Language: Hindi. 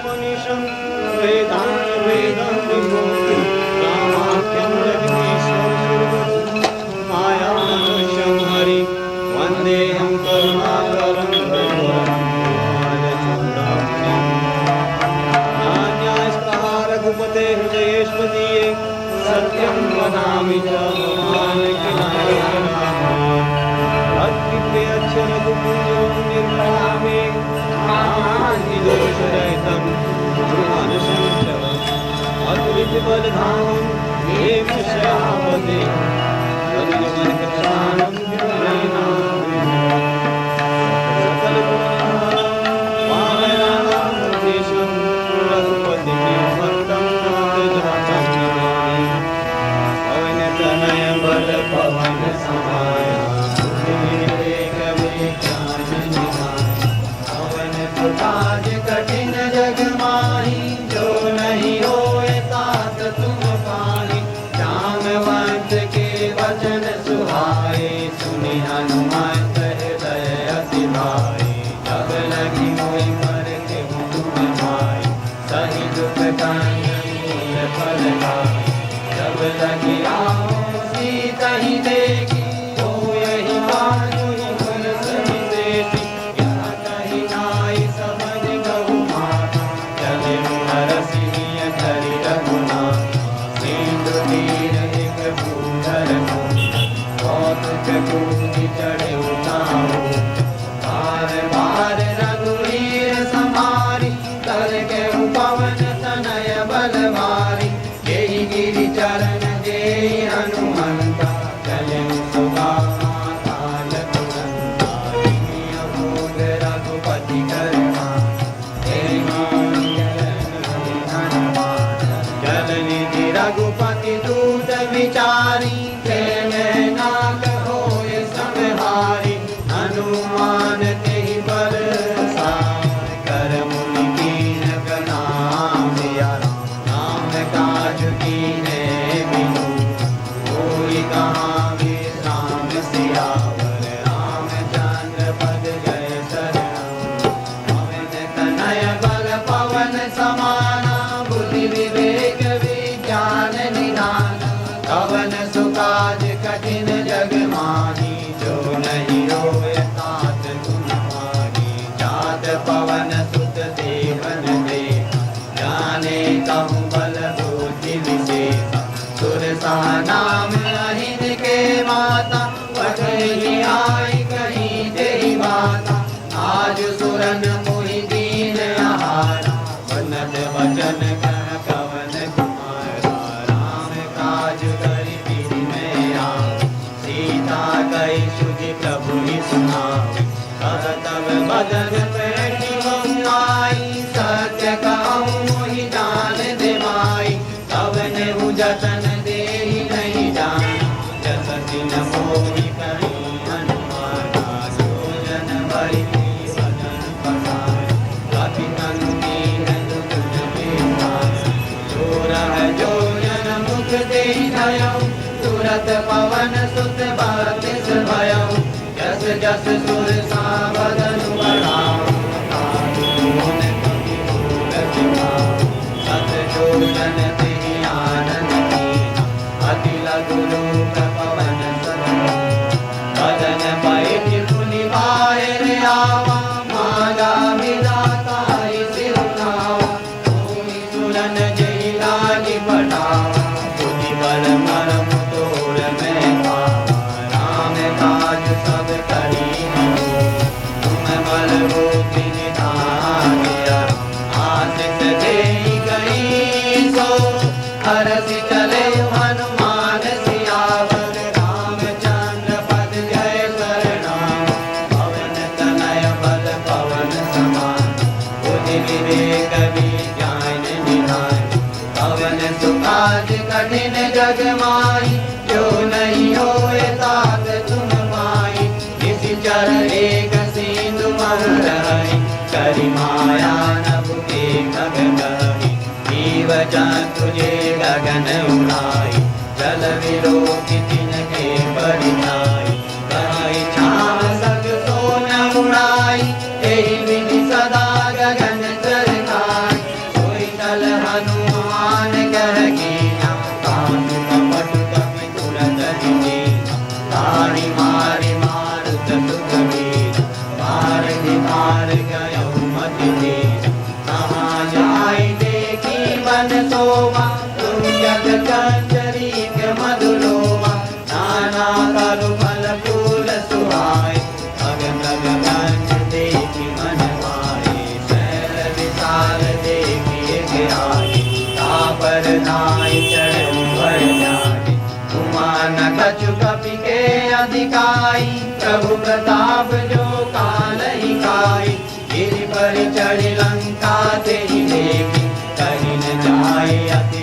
मनीषं वेदान् वेदं विमोहि रामाख्यं जगदीश्वरं मायामनुष्यं हरि वन्देऽहं करुणाकरं रघुपते हृदयेष्वदीये सत्यं वदामि च अद्वितीयच्च रघुपुञ्जं निर्मलामि दोषरहितं अद्वितबलधामं हेमशयापते सकलगुणप्रधानं सकलगुणवाहनानां रघुपतिं भक्तं पवनतनय बल पवन समाय काज कठिन जग माही जो नहीं होए तात तुम पाही जामवंत के वचन सुहाए सुनि हनुमंत हृदय अति भाई जब लगी मोहि पर के तुम भाई सही दुख मूल फल खाई जब लगी आओ सीता ही देखी तो यही बाजू गुण सही देती चढ़े उतारो बार बार रघुवीर समारी कर के पवन तनय बलवारी यही गिरि चरण जय हनुमंता चले सुगमा काल तुरंता अमोघ रघुपति करुणा जल निधि रघुपति दूत विचारी हनुमान तेहि बल कर मुनि कीन प्रणाम राम काज कीने बिनु कोई कहाँ विश्राम सियावर रामचंद्र पद जय शरण पवन तनय बल पवन समाना बुद्धि विवेक विज्ञान निधान कवन सुकाज कठिन जग माही जो नहीं रोए तात तुम माही जात पवन सुत देवन दे जाने कहूँ बल बुद्धि विशेष सुर सा नाम अहिन के माता पठही आई कहीं तेरी माता आज सुरन मोहि दीन आहारा बनत वचन कह कवन कुमारा राम काज करि विधि में आए सीता कई सुधि प्रभु ही सुनाए तब बदन पैठी आई सत्य कहूँ मोहि जान दे माई तब ने जतन दे नहीं जान जसति न मोहि कहीं हनुमाना सोजन भरि सदन पठाए कपि नंदी दुख जो जन मुख दे तुरत पवन सुत बातिस भयउ जस जस सुर सा बदन बढ़ाओ सत जो जन तेहि आनंद कीना अति लघु रूप पवन सदन बदन बैठि मुनि बाहिर आवा मांगा विधाता सिरुनावा भूमि सुरन जय लागी पटावा बुद्धि बल मरम तोड़ में पावा राम काज सब करी तुम बल बुद्धि निधान आशीष दे गई सो हरसि चले हनुमान सियावर रामचंद्र पद जय शरणाम पवन तनय बल पवन समान बुद्धि विवेक विज्ञान निधान पवन सुकाज कठिन जग माही जो नहीं होए तात तुम माई किसी चर एक सिंधु महरहि करि माया नभ के गगनहि जीव जंतु जे गगन उड़ाई जल विरोधि तिनके परिणाई कहि छाम के आगे, तापर नाई चढ़ो भय जागे। उमा न कछु कपि के अधिकाई, प्रभु प्रताप जो काल ही खाई। गिरि पर चढ़ लंका ते ही देखी, कहीं न जाए अति